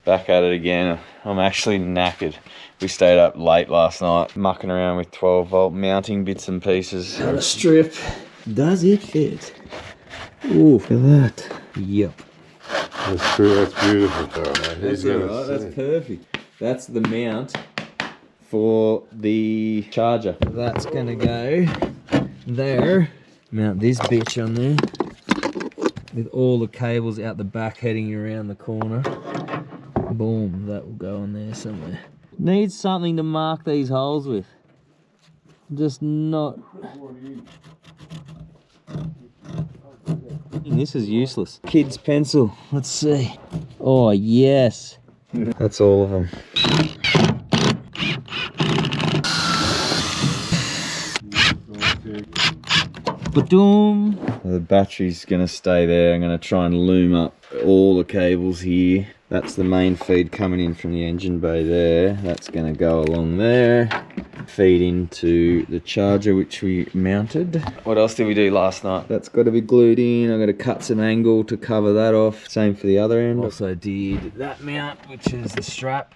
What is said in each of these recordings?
Back at it again. I'm actually knackered. We stayed up late last night, mucking around with 12-volt, mounting bits and pieces. On a strip. Does it fit? Ooh, look at that. Yep. That's true. That's beautiful, though, man. That's alright. That's perfect. That's the mount for the charger. That's gonna go there. Mount this bitch on there with all the cables out the back heading around the corner. Boom, that will go on there somewhere. Needs something to mark these holes with. Just not. This is useless. Kid's pencil. Let's see. Oh yes. That's all of them. Ba-doom. The battery's gonna stay there. I'm gonna try and loom up all the cables here. That's the main feed coming in from the engine bay there. That's gonna go along there. Feed into the charger which we mounted. What else did we do last night? That's got to be glued in. I'm going to cut some angle to cover that off. Same for the other end. Also did that mount, which is the strap.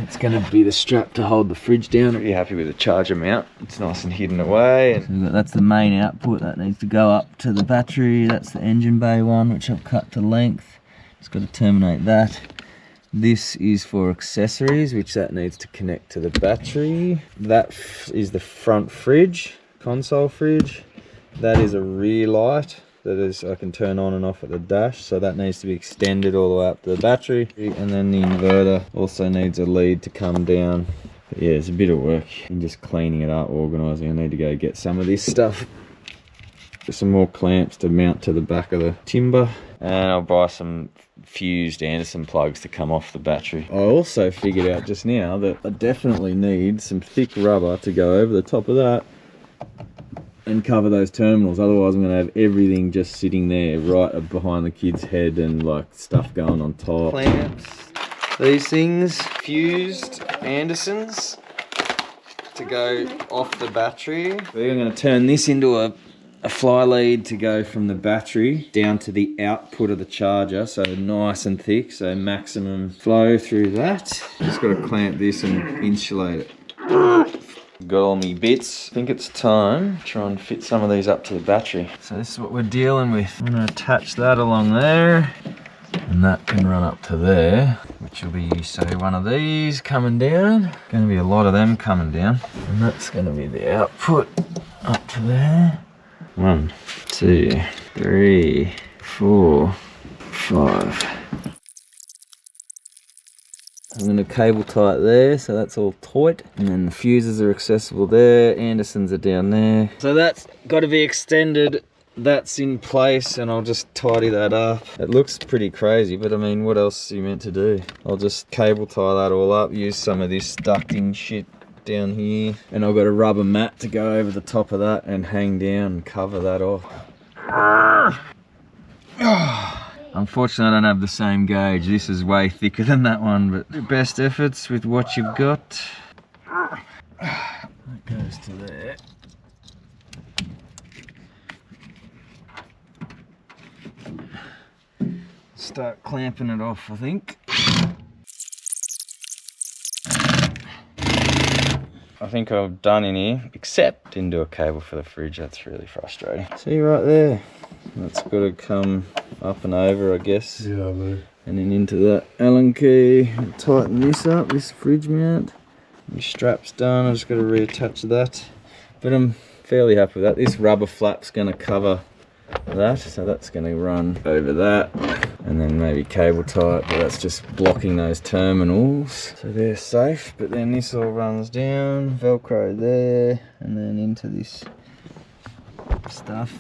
It's going to be the strap to hold the fridge down. Pretty happy with the charger mount. It's nice and hidden away. So that's the main output. That needs to go up to the battery. That's the engine bay one, which I've cut to length. Just got to terminate that. This is for accessories, which that needs to connect to the battery. That is the front fridge, console fridge. That is a rear light that is I can turn on and off at the dash, so that needs to be extended all the way up to the battery. And then the inverter also needs a lead to come down. But yeah, it's a bit of work in just cleaning it up, organising. I need to go get some of this stuff. Some more clamps to mount to the back of the timber. And I'll buy some fused Anderson plugs to come off the battery. I also figured out just now that I definitely need some thick rubber to go over the top of that and cover those terminals. Otherwise I'm going to have everything just sitting there right behind the kid's head and like stuff going on top. Clamps, these things, fused Andersons to go off the battery. We're going to turn this into a fly lead to go from the battery down to the output of the charger, so nice and thick, so maximum flow through that. Just got to clamp this and insulate it. Got all my bits. I think it's time to try and fit some of these up to the battery. So this is what we're dealing with. I'm going to attach that along there, and that can run up to there, which will be, say, one of these coming down. Going to be a lot of them coming down, and that's going to be the output up to there. 1, 2, 3, 4, 5. I'm going to cable tie it there, so that's all tight. And then the fuses are accessible there, Andersons are down there. So that's got to be extended. That's in place, and I'll just tidy that up. It looks pretty crazy, but I mean, what else are you meant to do? I'll just cable tie that all up, use some of this ducting shit down here, and I've got a rubber mat to go over the top of that and hang down and cover that off. Unfortunately I don't have the same gauge. This is way thicker than that one, but your best efforts with what you've got. That goes to there. Start clamping it off, I think. I think I've done in here, except didn't do a cable for the fridge. That's really frustrating. See right there? That's got to come up and over, I guess. Yeah, man. And then into that Allen key. Tighten this up, this fridge mount. My strap's done. I just got to reattach that. But I'm fairly happy with that. This rubber flap's going to cover that, so that's going to run over that. And then maybe cable tie it, but that's just blocking those terminals. So they're safe, but then this all runs down, Velcro there, and then into this stuff.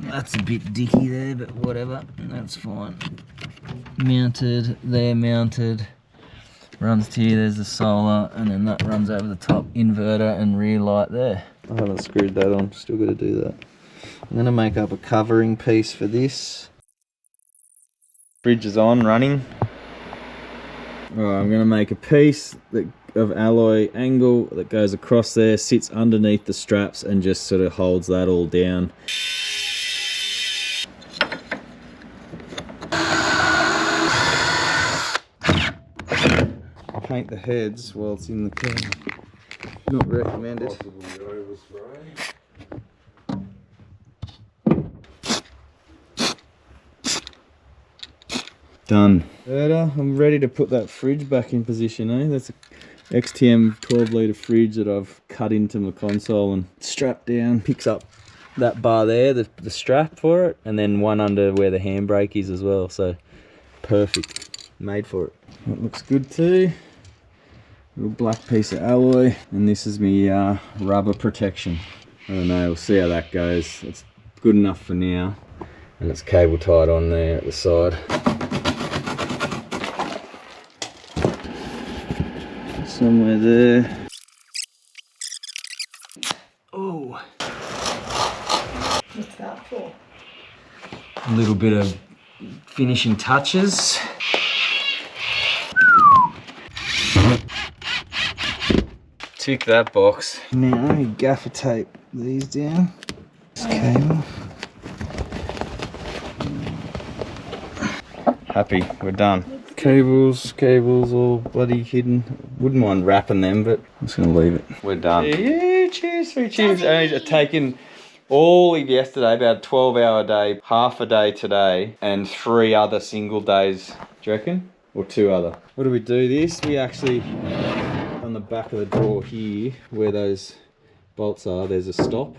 That's a bit dicky there, but whatever, that's fine. Mounted, there mounted. Runs to here, there's the solar, and then that runs over the top, inverter and rear light there. I haven't screwed that on, still got to do that. I'm going to make up a covering piece for this. Fridge is on, running. Alright, I'm going to make a piece of alloy angle that goes across there, sits underneath the straps and just sort of holds that all down. paint the heads while it's in the car. Not recommended. Possibly overspray. Done. Better. I'm ready to put that fridge back in position, eh? That's a XTM 12 litre fridge that I've cut into my console and strapped down. Picks up that bar there, the strap for it, and then one under where the handbrake is as well. So perfect. Made for it. That looks good too. Little black piece of alloy, and this is my rubber protection. I don't know, we'll see how that goes. It's good enough for now. And it's cable tied on there at the side. Somewhere there. Oh. What's that for? A little bit of finishing touches. Tick that box. Now you gaffer tape these down. This cable. Happy, we're done. Cables all bloody hidden. Wouldn't mind wrapping them, but I'm just gonna leave it. We're done. Yeah, cheers, sweet cheers. Only taken all of yesterday, about a 12-hour day, half a day today, and 3 other single days. Do you reckon? Or 2 other. What do we do this? We actually, on the back of the drawer here, where those bolts are, there's a stop.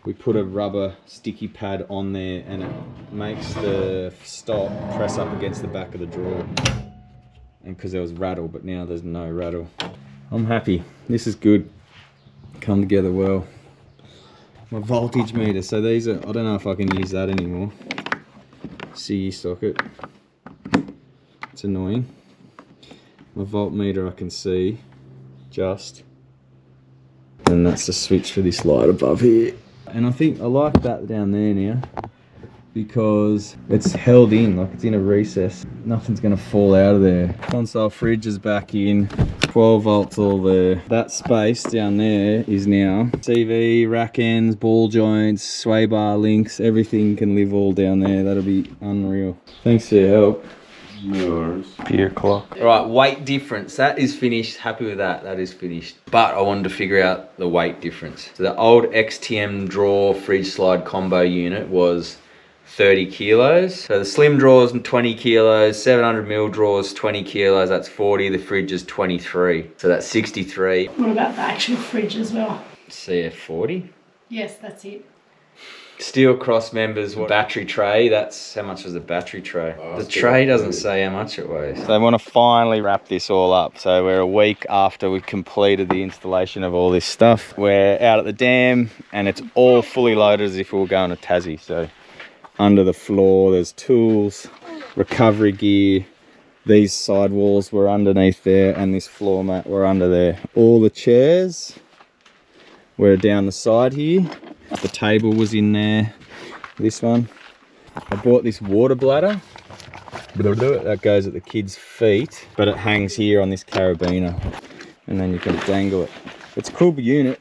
We put a rubber sticky pad on there and it makes the stop press up against the back of the drawer. And because there was rattle, but now there's no rattle. I'm happy. This is good. Come together well. My voltage meter. So these are, I don't know if I can use that anymore. CE socket. It's annoying. My voltmeter I can see just. And that's the switch for this light above here. And I think I like that down there now because it's held in, like it's in a recess. Nothing's gonna fall out of there. Console fridge is back in, 12 volts all there. That space down there is now CV, rack ends, ball joints, sway bar links, everything can live all down there. That'll be unreal. Thanks for your help. Yours. Beer clock. Right, weight difference. That is finished. Happy with that. That is finished. But I wanted to figure out the weight difference. So the old XTM drawer fridge slide combo unit was 30 kilos. So the slim drawers 20 kilos, 700ml drawers 20 kilos. That's 40. The fridge is 23. So that's 63. What about the actual fridge as well? CF 40. Yes, that's it. Steel cross members battery tray. That's how much was the battery tray? The tray doesn't say how much it weighs. So I want to finally wrap this all up. So we're a week after we've completed the installation of all this stuff. We're out at the dam and it's all fully loaded as if we were going to Tassie. So under the floor there's tools, recovery gear. These side walls were underneath there and this floor mat were under there. All the chairs were down the side here. The table was in there, this one. I bought this water bladder that goes at the kids' feet, but it hangs here on this carabiner and then you can dangle it. It's a cool unit.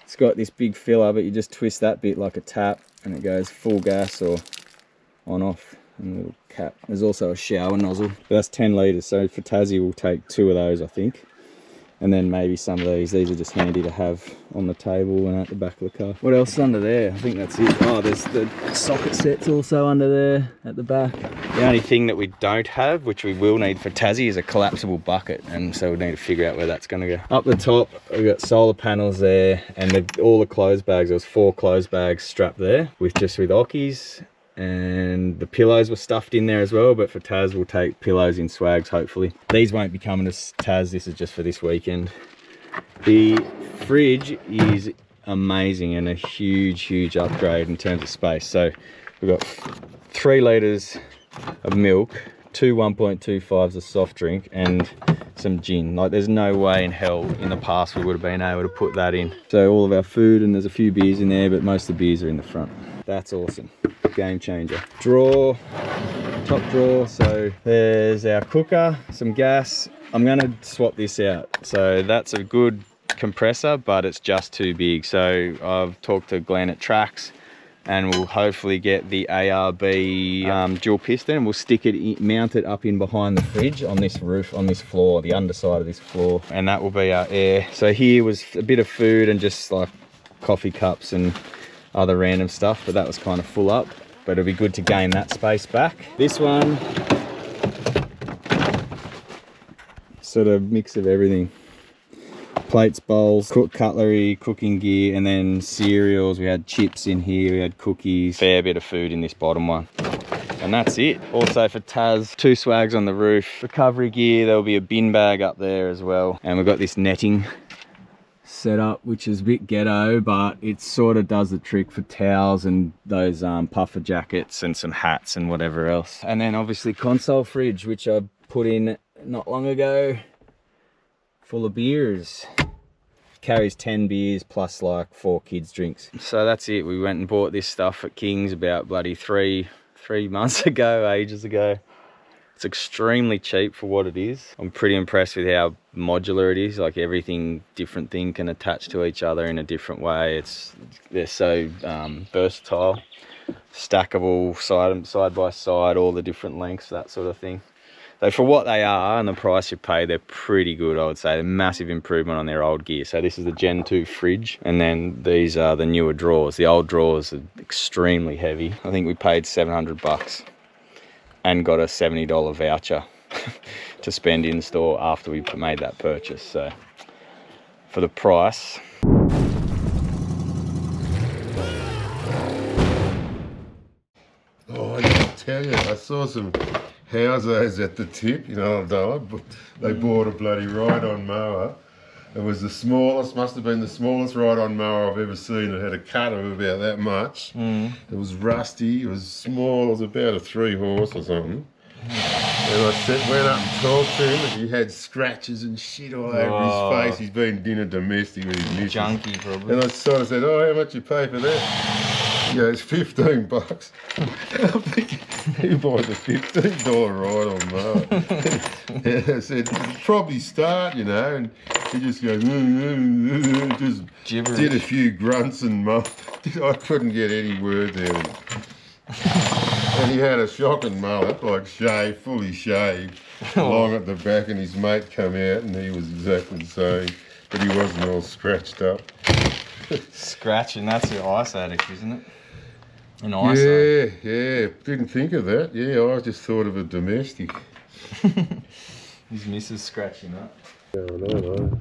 It's got this big filler, but you just twist that bit like a tap and it goes full gas or on off and a little cap. There's also a shower nozzle, but that's 10 litres. So for Tassie we'll take 2 of those, I think. And then maybe some of these are just handy to have on the table and at the back of the car. What else is under there? I think that's it. Oh, there's the socket sets also under there at the back. The only thing that we don't have, which we will need for Tassie, is a collapsible bucket. And so we need to figure out where that's going to go. Up the top, we've got solar panels there and all the clothes bags. There was 4 clothes bags strapped there with Ockies. And the pillows were stuffed in there as well, but for Taz we'll take pillows in swags hopefully. These won't be coming to Taz, this is just for this weekend. The fridge is amazing and a huge upgrade in terms of space. So we've got 3 litres of milk, 2 1.25s of soft drink and some gin. Like there's no way in hell in the past we would have been able to put that in. So all of our food, and there's a few beers in there, but most of the beers are in the front. That's awesome. Game changer. Drawer, top drawer. So there's our cooker, some gas. I'm going to swap this out. So that's a good compressor, but it's just too big. So I've talked to Glenn at Trax. and we'll hopefully get the ARB dual piston, and we'll stick it, mount it up in behind the fridge on this roof, on this floor, the underside of this floor, and that will be our air. So here was a bit of food and just like coffee cups and other random stuff, but that was kind of full up, but it'll be good to gain that space back. This one, sort of mix of everything. Plates, bowls, cutlery, cooking gear, and then cereals. We had chips in here, we had cookies, fair bit of food in this bottom one. And that's it. Also for Taz, 2 swags on the roof. Recovery gear, there'll be a bin bag up there as well. And we've got this netting set up, which is a bit ghetto, but it sort of does the trick for towels and those puffer jackets and some hats and whatever else. And then obviously console fridge, which I put in not long ago, full of beers. Carries 10 beers plus like 4 kids drinks. So that's it. We went and bought this stuff at King's about bloody three months ago, ages ago. It's extremely cheap for what it is. I'm pretty impressed with how modular it is. Like everything, different thing can attach to each other in a different way. They're so versatile, stackable, side by side, all the different lengths, that sort of thing. So for what they are and the price you pay, they're pretty good, I would say. A massive improvement on their old gear. So this is the Gen 2 fridge, and then these are the newer drawers. The old drawers are extremely heavy. I think we paid $700 and got a $70 voucher to spend in store after we made that purchase. So for the price. Oh, I can tell you, I saw some houses at the tip, you know, they bought a bloody ride-on mower. It was the smallest, must have been the smallest ride-on mower I've ever seen. It had a cut of about that much. It was rusty, it was small, it was about a 3-horse or something. And I went up and talked to him, and he had scratches and shit all over his face. He's been dinner domestic with his missus. Junkie, probably. And I sort of said, oh, how much you pay for that? He goes, $15. I'm thinking, who buys a $15 ride-on mower? And I said, probably start, you know, and he just goes, just Gibberish. did a few grunts and I couldn't get any words out of him. And he had a shocking mullet, like shaved, fully shaved, long at the back, and his mate come out and he was exactly the same, but he wasn't all scratched up. Scratching, that's your ice addict, isn't it? An ice Yeah, didn't think of that. Yeah, I just thought of a domestic. His missus scratching up. No.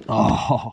Oh.